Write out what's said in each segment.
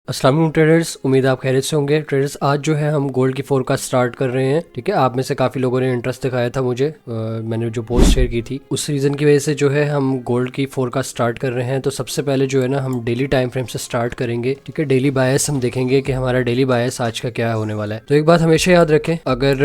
अस्सलाम वालेकुम ट्रेडर्स, उम्मीद है आप खैरियत से होंगे। ट्रेडर्स, आज जो है हम गोल्ड की फोरकास्ट स्टार्ट कर रहे हैं। ठीक है, आप में से काफ़ी लोगों ने इंटरेस्ट दिखाया था मुझे, मैंने जो पोस्ट शेयर की थी उस रीज़न की वजह से जो है हम गोल्ड की फोरकास्ट स्टार्ट कर रहे हैं। तो सबसे पहले जो है ना हम डेली टाइम फ्रेम से स्टार्ट करेंगे। ठीक है, डेली बायस हम देखेंगे कि हमारा डेली बायस आज का क्या होने वाला है। तो एक बात हमेशा याद रखें, अगर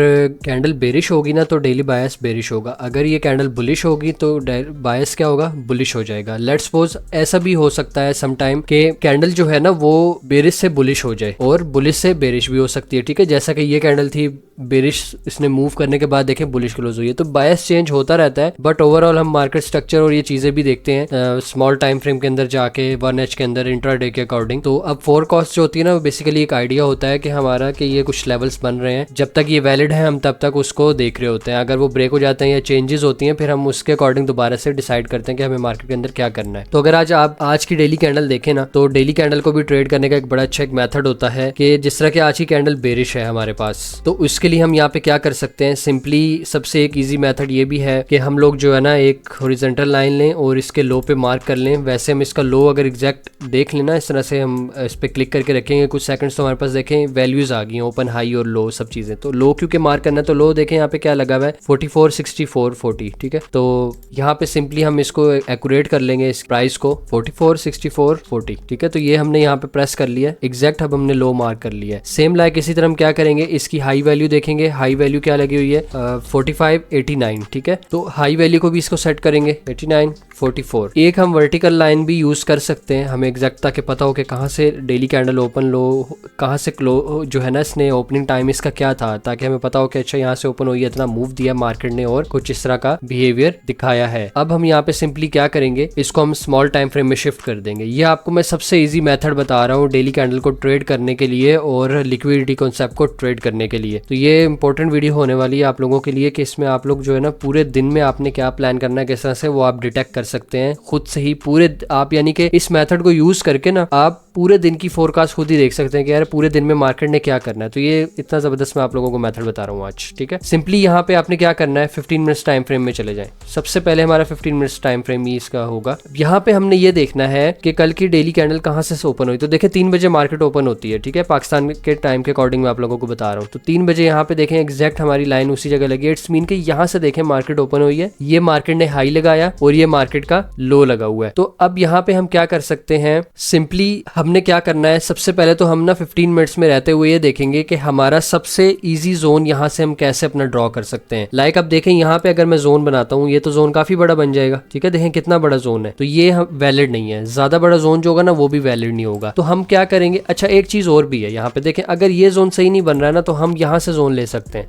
कैंडल बेरिश होगी ना तो डेली बायस बेरिश होगा, अगर ये कैंडल बुलिश होगी तो बायस क्या होगा, बुलिश हो जाएगा। लेट्स सपोज ऐसा भी हो सकता है समटाइम कि कैंडल जो है ना वो बेरिश से बुलिश हो जाए और बुलिश से बेरिश भी हो सकती है। ठीक है, जैसा कि ये कैंडल थी बेरिश, इसने मूव करने के बाद देखें बुलिश क्लोज हुई है। तो बायस चेंज होता रहता है, बट ओवरऑल हम मार्केट स्ट्रक्चर और ये चीजें भी देखते हैं स्मॉल टाइम फ्रेम के अंदर जाके 1H के अंदर इंट्राडे के अकॉर्डिंग। तो अब फोरकास्ट जो होती है ना, बेसिकली एक आइडिया होता है कि हमारा कि ये कुछ लेवल्स बन रहे हैं, जब तक ये वैलिड है हम तब तक उसको देख रहे होते हैं। अगर वो ब्रेक हो जाते हैं या चेंजेस होती हैं, फिर हम उसके अकॉर्डिंग दोबारा से डिसाइड करते हैं कि हमें मार्केट के अंदर क्या करना है। तो अगर आज की डेली कैंडल देखें ना, तो डेली कैंडल को भी ट्रेड करने का एक बड़ा अच्छा एक मेथड होता है कि जिस तरह की आज की कैंडल बेरिश है हमारे पास, तो उसके लिए हम यहाँ पे क्या कर सकते हैं। सिंपली सबसे एक इजी मेथड ये भी है कि हम लोग जो है ना एक हॉरिजॉन्टल लाइन लें और इसके लो पे मार्क कर लें। वैसे हम इसका लो अगर एग्जैक्ट देख लेना, इस तरह से हम इस पे क्लिक करके रखेंगे कुछ सेकंड्स, तो हमारे पास देखें वैल्यूज आ गई हैं, ओपन हाई और लो सब चीजें। तो लो क्योंकि मार्क करना है, तो लो देखें यहाँ पे क्या लगा हुआ है 44 64 40। ठीक है, तो यहाँ पे सिंपली हम इसको एक्यूरेट कर लेंगे इस प्राइस को 44 64 40। ठीक है, तो ये हमने यहाँ पे प्रेस कर लिया एग्जैक्ट, अब हमने लो मार्क कर लिया है। सेम लाइक इसी तरह हम क्या करेंगे, इसकी हाई वैल्यू देखेंगे, हाई वैल्यू क्या लगी हुई है 45 89। ठीक है, तो हाई वैल्यू को भी इसको सेट करेंगे 89 44। एक हम वर्टिकल लाइन भी यूज कर सकते हैं, हमें एग्जैक्ट ताकि पता हो कि कहाँ से डेली कैंडल ओपन लो, कहाँ से क्लो जो है ना इसने ओपनिंग टाइम इसका क्या था, ताकि हमें पता हो कि अच्छा यहाँ से ओपन हुई है, इतना मूव दिया मार्केट ने और कुछ इस तरह का बिहेवियर दिखाया है। अब हम यहाँ पे सिंपली क्या करेंगे, इसको हम स्मॉल टाइम फ्रेम में शिफ्ट कर देंगे। ये आपको मैं सबसे ईजी मेथड बता रहा हूँ डेली कैंडल को ट्रेड करने के लिए और लिक्विडिटी कॉन्सेप्ट को ट्रेड करने के लिए। तो ये इंपॉर्टेंट वीडियो होने वाली है आप लोगों के लिए कि इसमें आप लोग जो है ना पूरे दिन में आपने क्या प्लान करना है, किस तरह से वो आप डिटेक्ट कर सकते हैं खुद से ही पूरे आप, यानी कि इस मेथड को यूज करके ना आप पूरे दिन की फोरकास्ट खुद ही देख सकते हैं कि यार पूरे दिन में मार्केट ने क्या करना है। तो ये इतना जबरदस्त मैं आप लोगों को मेथड बता रहा हूँ आज। ठीक है, सिंपली यहाँ पे आपने क्या करना है, 15 मिनट्स टाइम फ्रेम में चले जाएं। सबसे पहले हमारा 15 मिनट्स टाइम फ्रेम ही इसका होगा। यहाँ पे हमने ये देखना है कि कल की डेली कैंडल कहाँ से ओपन हुई। तो देखिए 3 बजे मार्केट ओपन होती है। ठीक है, पाकिस्तान के टाइम के अकॉर्डिंग मैं आप लोगों को बता रहा हूँ। तो 3 बजे यहाँ पे देखें एग्जैक्ट हमारी लाइन उसी जगह लगी है। इट्स मीन के यहाँ से देखें मार्केट ओपन हुई है, ये मार्केट ने हाई लगाया और ये मार्केट का लो लगा हुआ है। तो अब यहाँ पे हम क्या कर सकते हैं, सिंपली हमने क्या करना है, सबसे पहले तो हम ना 15 मिनट्स में रहते हुए ये देखेंगे कि हमारा सबसे इजी जोन यहाँ से हम कैसे अपना ड्रॉ कर सकते हैं। लाइक अब देखें यहाँ पे अगर मैं जोन बनाता हूँ, ये तो जोन काफी बड़ा बन जाएगा। ठीक है, देखें कितना बड़ा जोन है, तो ये वैलिड नहीं है। ज्यादा बड़ा जोन जो होगा ना वो भी वैलिड नहीं होगा। तो हम क्या करेंगे, अच्छा एक चीज और भी है यहाँ पे देखें, अगर ये जोन सही नहीं बन रहा है ना तो हम यहाँ से जोन ले सकते हैं।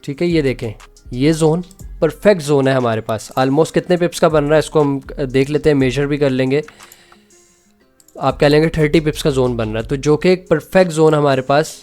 ठीक है, ये देखें ये जोन परफेक्ट जोन है हमारे पास। ऑलमोस्ट कितने पिप्स का बन रहा है इसको हम देख लेते हैं, मेजर भी कर लेंगे। आप कह लेंगे 30 पिप्स का जोन बन रहा है, तो जो कि एक परफेक्ट जोन हमारे पास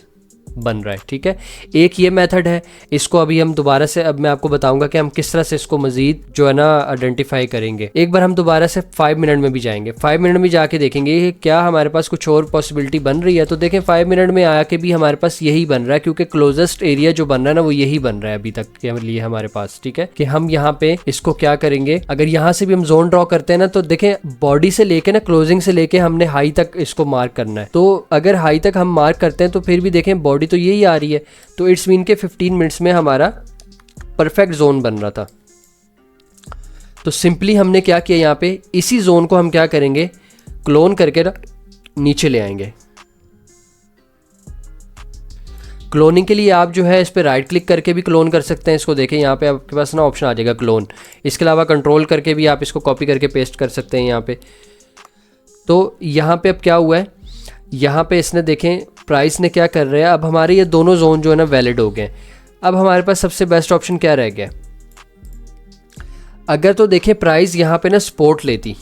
बन रहा है। ठीक है, एक ये मेथड है, इसको अभी हम दोबारा से अब मैं आपको बताऊंगा कि हम किस तरह से इसको मजीद जो है ना आइडेंटिफाई करेंगे। एक बार हम दोबारा से 5 मिनट में भी जाएंगे, 5 मिनट में जाके देखेंगे क्या हमारे पास कुछ और पॉसिबिलिटी बन रही है। तो देखें 5 मिनट में आके भी हमारे पास यही बन रहा है, क्योंकि क्लोजेस्ट एरिया जो बन रहा है ना वो यही बन रहा है अभी तक के लिए हमारे पास। ठीक है, कि हम यहाँ पे इसको क्या करेंगे, अगर यहाँ से भी हम जोन ड्रॉ करते हैं ना, तो देखें बॉडी से लेके ना क्लोजिंग से लेके हमने हाई तक इसको मार्क करना है। तो अगर हाई तक हम मार्क करते हैं तो फिर भी देखें बॉडी तो यही आ रही है। तो इट्स मीन के 15 मिनट्स में हमारा परफेक्ट जोन बन रहा था। तो सिंपली हमने क्या किया, यहाँ पे इसी जोन को हम क्या करेंगे, क्लोन करके नीचे ले आएंगे। क्लोनिंग के लिए आप जो है इस पे राइट क्लिक करके भी क्लोन कर सकते हैं। इसको देखें यहाँ पे आपके पास ना ऑप्शन आ जाएगा क्लोन। इसके अलावा कंट्रोल करके भी आप इसको कॉपी करके पेस्ट कर सकते हैं यहाँ पे। तो यहाँ पे अब क्या हुआ है, यहाँ पे इसने देखें प्राइस ने क्या कर रहे हैं, अब हमारे ये दोनों जोन जो है ना वैलिड हो गए। अब हमारे पास सबसे बेस्ट ऑप्शन क्या रह गया, अगर तो देखें प्राइस यहाँ पे ना सपोर्ट लेती,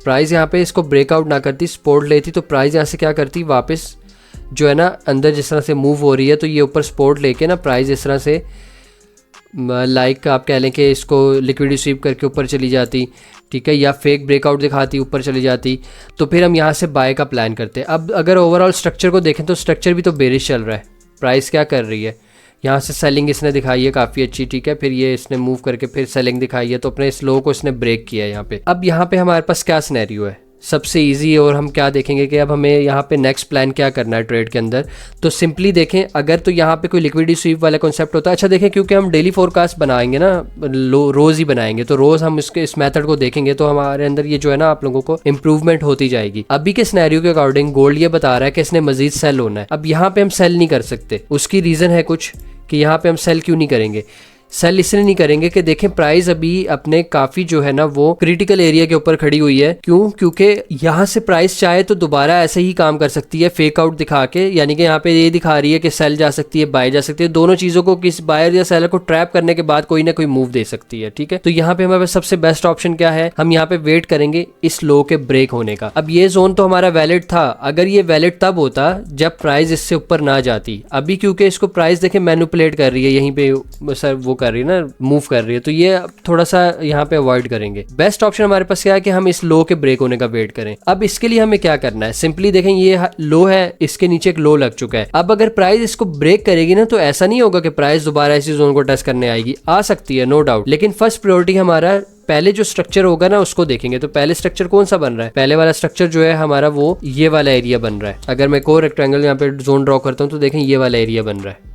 प्राइस यहाँ पे इसको ब्रेकआउट ना करती, सपोर्ट लेती, तो प्राइस यहाँ से क्या करती, वापस जो है ना अंदर जिस तरह से मूव हो रही है, तो ये ऊपर सपोर्ट लेके ना प्राइस इस तरह से लाइक आप कह लें कि इसको लिक्विडिटी स्वीप करके ऊपर चली जाती। ठीक है, या फेक ब्रेकआउट दिखाती ऊपर चली जाती, तो फिर हम यहाँ से बाय का प्लान करते हैं। अब अगर ओवरऑल स्ट्रक्चर को देखें तो स्ट्रक्चर भी तो बेरिश चल रहा है। प्राइस क्या कर रही है, यहाँ से सेलिंग इसने दिखाई है काफ़ी अच्छी। ठीक है, फिर ये इसने मूव करके फिर सेलिंग दिखाई है, तो अपने स्लो को इसने ब्रेक किया है यहाँ पे। अब यहाँ पे हमारे पास क्या सिनेरियो है, सबसे इजी। और हम क्या देखेंगे कि अब हमें यहाँ पे नेक्स्ट प्लान क्या करना है ट्रेड के अंदर। तो सिंपली देखें, अगर तो यहाँ पे कोई लिक्विडिटी स्वीप वाला कॉन्सेप्ट होता है, अच्छा देखें क्योंकि हम डेली फोरकास्ट बनाएंगे ना, रोज़ ही बनाएंगे, तो रोज़ हम इस मेथड को देखेंगे तो हमारे अंदर ये जो है ना आप लोगों को इंप्रूवमेंट होती जाएगी। अभी के सिनेरियो के अकॉर्डिंग गोल्ड ये बता रहा है कि इसने मजीद सेल होना है। अब यहाँ पे हम सेल नहीं कर सकते, उसकी रीज़न है कुछ कि यहाँ पे हम सेल क्यों नहीं करेंगे। सेल इसलिए नहीं करेंगे कि देखें प्राइस अभी अपने काफ़ी जो है ना वो क्रिटिकल एरिया के ऊपर खड़ी हुई है। क्यों? क्योंकि यहाँ से प्राइस चाहे तो दोबारा ऐसे ही काम कर सकती है फेक आउट दिखा के, यानी कि यहाँ पे ये दिखा रही है कि सेल जा सकती है, बाय जा सकती है। दोनों चीज़ों को किस बायर या सेलर को ट्रैप करने के बाद कोई ना कोई मूव दे सकती है। ठीक है, तो यहाँ पे हमारे पास सबसे बेस्ट ऑप्शन क्या है, हम यहाँ पे वेट करेंगे इस लो के ब्रेक होने का। अब ये जोन तो हमारा वैलिड था, अगर ये वैलिड तब होता जब प्राइस इससे ऊपर ना जाती। अभी क्योंकि इसको प्राइस देखे मैनिपुलेट कर रही है, यहीं पे सर वो कर रही है ना, मूव कर रही है, तो ये थोड़ा सा यहाँ पे अवॉइड करेंगे। बेस्ट ऑप्शन हमारे पास क्या है कि हम इस लो के ब्रेक होने का वेट करें। अब इसके लिए हमें क्या करना है, सिंपली देखें ये लो है, इसके नीचे एक लो लग चुका है। अब अगर प्राइस इसको ब्रेक करेगी ना तो ऐसा नहीं होगा कि प्राइस दोबारा इसी जोन को टच करने आएगी, आ सकती है नो डाउट, लेकिन फर्स्ट प्रायोरिटी हमारा पहले जो स्ट्रक्चर होगा ना उसको देखेंगे। तो पहले स्ट्रक्चर कौन सा बन रहा है, पहले वाला स्ट्रक्चर जो है हमारा वो ये वाला एरिया बन रहा है। अगर मैं को रेक्टेंगल यहाँ पे जोन ड्रॉ करता हूँ तो देखें ये वाला एरिया बन रहा है।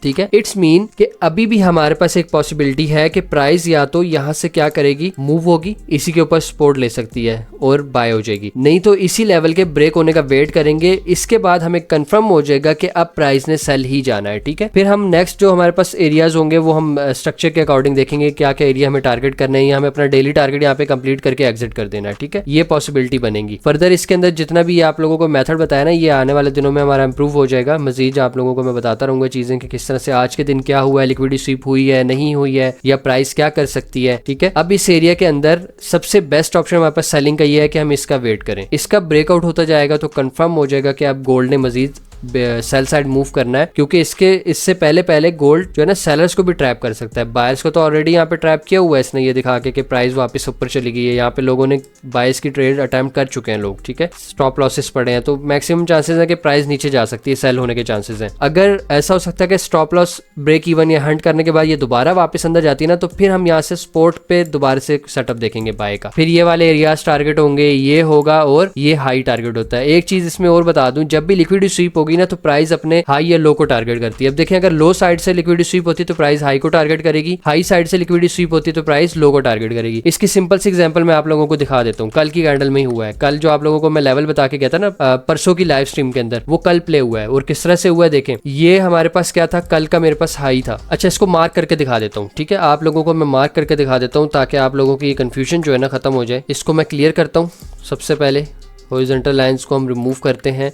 ठीक है, इट्स मीन कि अभी भी हमारे पास एक पॉसिबिलिटी है कि प्राइस या तो यहाँ से क्या करेगी, मूव होगी, इसी के ऊपर सपोर्ट ले सकती है और बाय हो जाएगी, नहीं तो इसी लेवल के ब्रेक होने का वेट करेंगे। इसके बाद हमें कंफर्म हो जाएगा कि अब प्राइस ने सेल ही जाना है। ठीक है, फिर हम नेक्स्ट जो हमारे पास एरियाज होंगे वो हम स्ट्रक्चर के अकॉर्डिंग देखेंगे क्या क्या एरिया हमें टारगेट करना है, हमें अपना डेली टारगेट यहाँ पे कंप्लीट करके एग्जिट कर देना है। ठीक है, ये पॉसिबिलिटी बनेगी। फर्दर इसके अंदर जितना भी आप लोगों को मेथड बताया ना, ये आने वाले दिनों में हमारा इंप्रूव हो जाएगा। मजीद आप लोगों को मैं बताता रहूंगा चीजें कि किस तरह से आज के दिन क्या हुआ है, लिक्विडिटी स्वीप हुई है नहीं हुई है, या प्राइस क्या कर सकती है। ठीक है, अब इस एरिया के अंदर सबसे बेस्ट ऑप्शन हमारे पास सेलिंग का ये है कि हम इसका वेट करें। इसका ब्रेकआउट होता जाएगा तो कंफर्म हो जाएगा कि अब गोल्ड ने मजीद सेल साइड मूव करना है, क्योंकि इससे पहले गोल्ड जो है ना सेलर्स को भी ट्रैप कर सकता है। बायर्स को तो ऑलरेडी यहाँ पे ट्रैप किया हुआ है इसने, ये दिखा के कि प्राइस वापस ऊपर चली गई है। यहाँ पे लोगों ने बायर्स की ट्रेड अटेम्प्ट कर चुके हैं लोग। ठीक है, स्टॉप लॉसेस पड़े हैं, तो मैक्सिमम चांसेस है कि प्राइस नीचे जा सकती है, सेल होने के चांसेस हैं। अगर ऐसा हो सकता है कि स्टॉप लॉस ब्रेक इवन या हंट करने के बाद ये दोबारा वापस अंदर जाती है ना, तो फिर हम यहाँ से सपोर्ट पे दोबारा से सेटअप देखेंगे बाय का। फिर ये वाले एरियाज टारगेट होंगे, ये होगा और ये हाई टारगेट होता है। एक चीज इसमें और बता दूं, जब भी लिक्विडिटी स्वीप होगी ना तो प्राइस अपने हाई या लो को टारगेट करती है। अब देखें, अगर लो साइड से लिक्विडिटी स्वीप होती है तो प्राइस हाई को टारगेट करेगी, हाई साइड से लिक्विडिटी स्वीप होती है तो प्राइस लो को टारगेट करेगी। इसकी सिंपल सी एग्जांपल मैं आप लोगों को दिखा देता हूं, कल की कैंडल में ही हुआ है। कल जो आप लोगों को मैं लेवल बता के कहता ना परसों की लाइव स्ट्रीम के अंदर, वो कल प्ले हुआ है और किस तरह से हुआ है देखें। ये हमारे पास क्या था, कल का मेरे पास हाई था। अच्छा, इसको मार्क करके दिखा देता हूँ। ठीक है, आप लोगों को मैं मार्क करके दिखा देता हूँ ताकि आप लोगों की कंफ्यूजन जो है ना खत्म हो जाए। इसको मैं क्लियर करता हूँ। सबसे पहले हॉरिजॉन्टल लाइंस को हम रिमूव करते हैं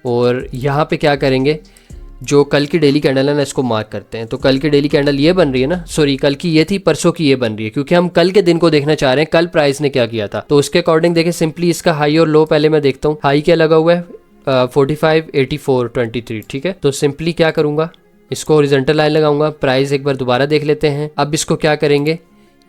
और यहाँ पे क्या करेंगे, जो कल की डेली कैंडल है ना इसको मार्क करते हैं। तो कल की डेली कैंडल ये बन रही है ना, सॉरी कल की ये थी, परसों की ये बन रही है, क्योंकि हम कल के दिन को देखना चाह रहे हैं कल प्राइस ने क्या किया था। तो उसके अकॉर्डिंग देखें, सिंपली इसका हाई और लो पहले मैं देखता हूँ। हाई क्या लगा हुआ है 45, 84, 23। ठीक है, तो सिंपली क्या करूँगा, इसको हॉरिजॉन्टल लाइन लगाऊंगा। प्राइस एक बार दोबारा देख लेते हैं। अब इसको क्या करेंगे,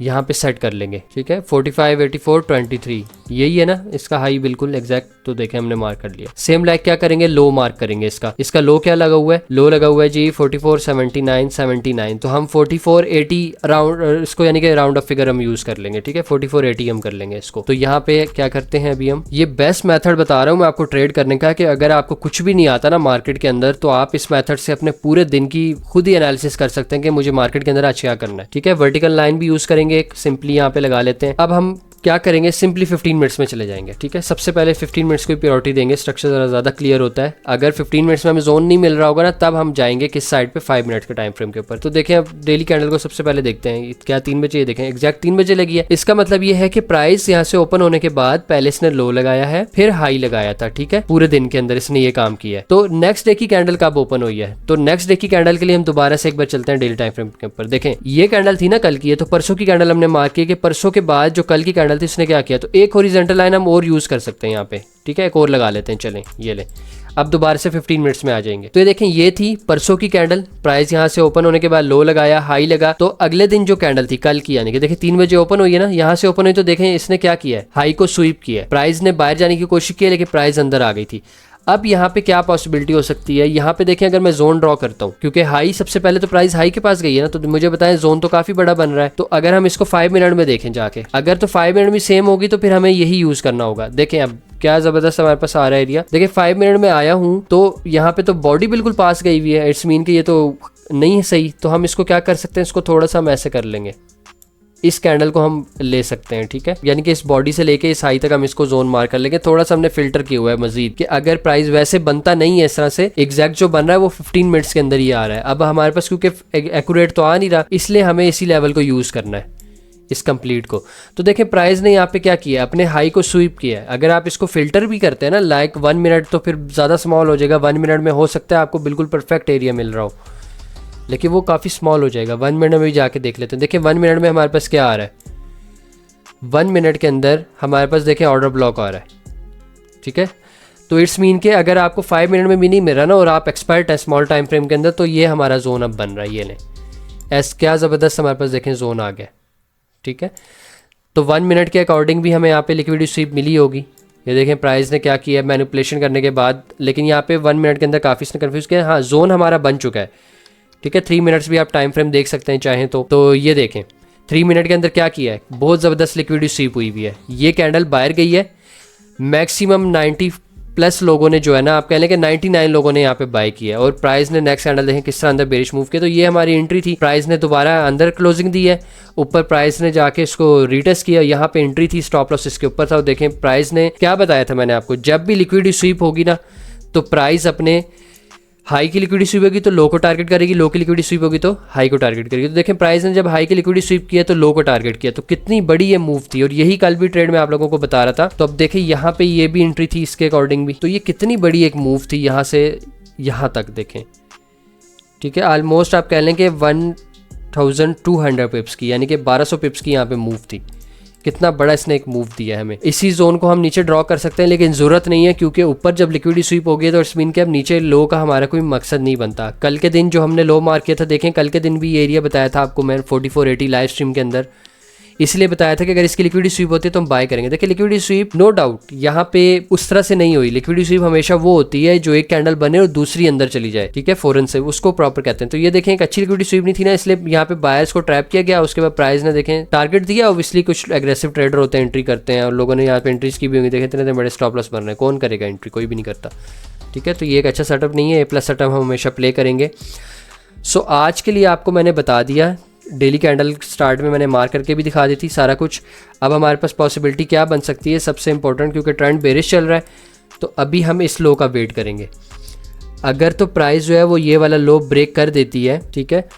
यहाँ पे सेट कर लेंगे। ठीक है, 45, 84, 23 यही है ना इसका हाई, बिल्कुल एग्जैक्ट। तो देखें हमने मार्क कर लिया। सेम लाइक क्या करेंगे, लो मार्क करेंगे इसका लो क्या लगा हुआ है, लो लगा हुआ है जी 44, 79, 79। तो हम 44, 80 राउंड इसको यानी कि राउंड ऑफ फिगर हम यूज कर लेंगे। ठीक है, 44, 80 हम कर लेंगे इसको। तो यहाँ पे क्या करते हैं, अभी हम ये बेस्ट मेथड बता रहा हूँ मैं आपको ट्रेड करने का, कि अगर आपको कुछ भी नहीं आता ना मार्केट के अंदर, तो आप इस मेथड से अपने पूरे दिन की खुद ही एनालिसिस कर सकते हैं कि मुझे मार्केट के अंदर आज क्या करना है। ठीक है, वर्टिकल लाइन भी यूज करेंगे, एक सिंपली यहाँ पे लगा लेते हैं। अब हम क्या करेंगे, सिंपली 15 मिनट्स में चले जाएंगे। ठीक है, सबसे पहले 15 मिनट्स को प्रायोरिटी देंगे, स्ट्रक्चर जरा ज़्यादा क्लियर होता है। अगर 15 मिनट्स में हमें जोन नहीं मिल रहा होगा ना, तब हम जाएंगे किस साइड पे, 5 मिनट के टाइम फ्रेम के ऊपर। तो देखें, अब डेली कैंडल को सबसे पहले देखते हैं, क्या 3 बजे, ये देखें एग्जैक्ट 3 बजे लगी है। इसका मतलब ये है कि प्राइस यहाँ से ओपन होने के बाद पहले इसने लो लगाया है, फिर हाई लगाया था। ठीक है, पूरे दिन के अंदर इसने ये काम किया है। तो नेक्स्ट डे की कैंडल कब ओपन हुई है, तो नेक्स्ट डे की कैंडल के लिए हम दोबारा से एक बार चलते हैं डेली टाइम फ्रेम के ऊपर। देखें, ये कैंडल थी ना कल की, है तो परसों की कैंडल हमने मार्क की कि परसों के बाद जो कल की कैंडल थी उसने क्या किया। तो एक हॉरिजॉन्टल लाइन हम और यूज कर सकते हैं यहाँ पे। ठीक है, एक और लगा लेते हैं, चलें ये ले। अब दोबारा से 15 मिनट्स में आ जाएंगे। तो ये देखें, ये थी परसों की कैंडल, प्राइस यहाँ से ओपन होने के बाद लो लगाया, हाई लगा। तो अगले दिन जो कैंडल थी कल की, यानी कि देखिए 3 बजे ओपन हुई है ना, यहाँ से ओपन हुई, तो देखें इसने क्या किया है, हाई को स्वीप किया है। प्राइस ने बाहर जाने की कोशिश की, लेकिन प्राइस अंदर आ गई थी। अब यहाँ पे क्या पॉसिबिलिटी हो सकती है, यहाँ पे देखें अगर मैं जोन ड्रॉ करता हूँ, क्योंकि हाई सबसे पहले तो प्राइस हाई के पास गई है ना, तो मुझे बताएं जोन तो काफी बड़ा बन रहा है। तो अगर हम इसको 5 मिनट में देखें जाके, अगर तो 5 मिनट में सेम होगी तो फिर हमें यही यूज करना होगा। देखें अब क्या जबरदस्त हमारे पास आ रहा है एरिया। देखिए 5 मिनट में आया हूँ तो यहाँ पे तो बॉडी बिल्कुल पास गई हुई है, इट्स मीन कि ये तो नहीं है सही। तो हम इसको क्या कर सकते हैं, इसको थोड़ा सा हम ऐसे कर लेंगे, इस कैंडल को हम ले सकते हैं, ठीक है, यानी कि इस बॉडी से लेके इस हाई तक हम इसको जोन मार कर लेंगे। थोड़ा सा हमने फिल्टर किया हुआ है मजीद कि अगर प्राइस वैसे बनता नहीं है इस तरह से, एग्जैक्ट जो बन रहा है वो 15 मिनट्स के अंदर ही आ रहा है। अब हमारे पास क्योंकि एक्यूरेट तो आ नहीं रहा, इसलिए हमें इसी लेवल को यूज करना है, इस कंप्लीट को। तो देखें प्राइस ने यहाँ पे क्या किया है, अपने हाई को स्वीप किया है। अगर आप इसको फिल्टर भी करते हैं ना लाइक 1 मिनट, तो फिर ज़्यादा स्मॉल हो जाएगा। 1 मिनट में हो सकता है आपको बिल्कुल परफेक्ट एरिया मिल रहा हो, लेकिन वो काफ़ी स्मॉल हो जाएगा। 1 मिनट में भी जाके देख लेते हैं। देखिए 1 मिनट में हमारे पास क्या आ रहा है, 1 मिनट के अंदर हमारे पास देखें ऑर्डर ब्लॉक आ रहा है, ठीक है। तो इट्स मीन के अगर आपको 5 मिनट में भी नहीं मिल रहा ना और आप एक्सपर्ट है स्मॉल टाइम फ्रेम के अंदर, तो ये हमारा जोन अब बन रहा है। ये लें ऐसा क्या ज़बरदस्त हमारे पास देखें जोन आ गया, ठीक है। तो 1 मिनट के अकॉर्डिंग भी हमें यहाँ पे लिक्विडिटी स्वीप मिली होगी। ये देखें प्राइस ने क्या किया मैनिपुलेशन करने के बाद, लेकिन यहाँ पे 1 मिनट के अंदर काफ़ी इसने कन्फ्यूज़ किया। हाँ जोन हमारा बन चुका है, ठीक है। 3 मिनट्स भी आप टाइम फ्रेम देख सकते हैं चाहें तो ये देखें 3 मिनट के अंदर क्या किया है, बहुत ज़बरदस्त लिक्विडिटी स्वीप हुई हुई है। ये कैंडल बाहर गई है, मैक्सिमम 90+ लोगों ने जो है ना, आप कह लें कि 99 लोगों ने यहाँ पे बाय किया है। और प्राइस ने नेक्स्ट कैंडल देखें किस तरह अंदर बेरिश मूव किया। तो ये हमारी एंट्री थी, प्राइस ने दोबारा अंदर क्लोजिंग दी है, ऊपर प्राइस ने जाके इसको रीटेस्ट किया। यहाँ पे एंट्री थी, स्टॉप लॉस इसके ऊपर था। और देखें प्राइस ने क्या बताया था मैंने आपको, जब भी लिक्विडिटी स्वीप होगी ना तो प्राइस अपने हाई की लिक्विडिटी स्वीप होगी तो लो को टारगेट करेगी, लो की लिक्विडिटी स्वीप होगी तो हाई को टारगेट करेगी। तो देखें प्राइस ने जब हाई की लिक्विडिटी स्वीप किया तो लो को टारगेट किया, तो कितनी बड़ी ये मूव थी। और यही कल भी ट्रेड में आप लोगों को बता रहा था। तो अब देखें यहाँ पे ये भी एंट्री थी इसके अकॉर्डिंग भी, तो ये कितनी बड़ी एक मूव थी यहाँ से यहाँ तक देखें, ठीक है। ऑलमोस्ट आप कह लें कि 1200 पिप्स की, यानी कि 1200 पिप्स की यहाँ पे मूव थी। कितना बड़ा इसने एक मूव दिया है हमें। इसी जोन को हम नीचे ड्रॉ कर सकते हैं, लेकिन ज़रूरत नहीं है, क्योंकि ऊपर जब लिक्विडिटी स्वीप हो गई तो इट्स मीन कि अब नीचे लो का हमारा कोई मकसद नहीं बनता। कल के दिन जो हमने लो मार किया था, देखें कल के दिन भी ये एरिया बताया था आपको मैं 4480 लाइव स्ट्रीम के अंदर, इसलिए बताया था कि अगर इसकी लिक्विडिटी स्वीप होती है तो हम बाय करेंगे। देखिए लिक्विडिटी स्वीप नो डाउट यहाँ पे उस तरह से नहीं हुई। लिक्विडिटी स्वीप हमेशा वो होती है जो एक कैंडल बने और दूसरी अंदर चली जाए, ठीक है, फौरन से, उसको प्रॉपर कहते हैं। तो ये देखें एक अच्छी लिक्विडिटी स्वीप नहीं थी ना, इसलिए यहाँ पे बायर्स को ट्रैप किया गया। उसके बाद प्राइस ने देखें टारगेट दिया, ऑब्वियसली कुछ एग्रेसिव ट्रेडर होते हैं, एंट्री करते हैं, और लोगों ने यहाँ पे एंट्रीज की भी होंगी। देखें इतने बड़े स्टॉप लॉस बन रहे हैं, कौन करेगा एंट्री, कोई भी नहीं करता, ठीक है। तो ये एक अच्छा सेटअप नहीं है, A+ सेटअप हम हमेशा प्ले करेंगे। सो आज के लिए आपको मैंने बता दिया, डेली कैंडल स्टार्ट में मैंने मार करके भी दिखा दी थी सारा कुछ। अब हमारे पास पॉसिबिलिटी क्या बन सकती है, सबसे इंपॉर्टेंट, क्योंकि ट्रेंड बेरिश चल रहा है, तो अभी हम इस लो का वेट करेंगे। अगर तो प्राइस जो है वो ये वाला लो ब्रेक कर देती है, ठीक है,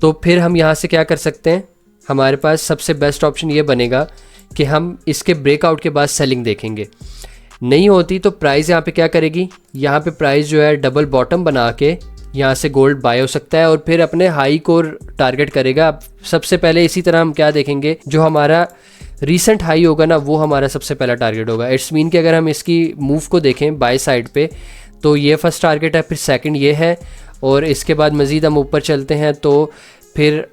तो फिर हम यहाँ से क्या कर सकते हैं, हमारे पास सबसे बेस्ट ऑप्शन ये बनेगा कि हम इसके ब्रेकआउट के बाद सेलिंग देखेंगे। नहीं होती तो प्राइस यहाँ पे क्या करेगी, यहाँ पे प्राइस जो है डबल बॉटम बना के यहाँ से गोल्ड बाय हो सकता है और फिर अपने हाई को टारगेट करेगा। सबसे पहले इसी तरह हम क्या देखेंगे, जो हमारा रीसेंट हाई होगा ना वो हमारा सबसे पहला टारगेट होगा। इट्स मीन कि अगर हम इसकी मूव को देखें बाय साइड पे, तो ये फर्स्ट टारगेट है, फिर सेकंड ये है, और इसके बाद मज़ीद हम ऊपर चलते हैं तो फिर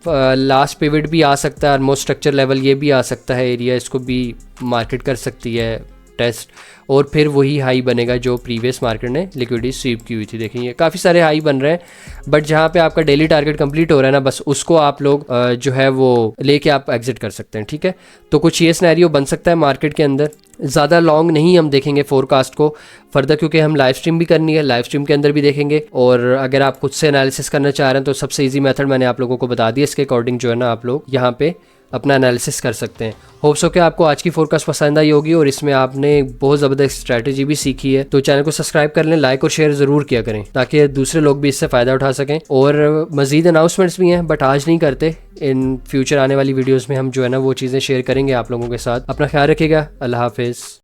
लास्ट पिवट भी आ सकता है, ऑलमोस्ट स्ट्रक्चर लेवल ये भी आ सकता है एरिया, इसको भी मार्केट कर सकती है टेस्ट, और फिर वही हाई बनेगा जो प्रीवियस मार्केट ने लिक्विडिटी स्वीप की हुई थी। देखें ये काफ़ी सारे हाई बन रहे हैं, बट जहाँ पे आपका डेली टारगेट कंप्लीट हो रहा है ना, बस उसको आप लोग जो है वो लेके आप एग्जिट कर सकते हैं, ठीक है। तो कुछ ये सिनेरियो बन सकता है मार्केट के अंदर। ज़्यादा लॉन्ग नहीं हम देखेंगे फोरकास्ट को फर्दर, क्योंकि हम लाइव स्ट्रीम भी करनी है, लाइव स्ट्रीम के अंदर भी देखेंगे। और अगर आप खुद से एनालिसिस करना चाह रहे हैं तो सबसे ईजी मेथड मैंने आप लोगों को बता दिया, इसके अकॉर्डिंग जो है ना आप लोग यहाँ पे अपना एनालिसिस कर सकते हैं। होप्स हो कि आपको आज की फोरकास्ट पसंद आई होगी और इसमें आपने बहुत ज़बरदस्त स्ट्रैटेजी भी सीखी है। तो चैनल को सब्सक्राइब कर लें, लाइक और शेयर ज़रूर किया करें ताकि दूसरे लोग भी इससे फ़ायदा उठा सकें। और मज़ीद अनाउंसमेंट्स भी हैं, बट आज नहीं करते, इन फ्यूचर आने वाली वीडियोज़ में हम जो है ना वो चीज़ें शेयर करेंगे आप लोगों के साथ। अपना ख्याल रखिएगा, अल्लाह हाफिज़।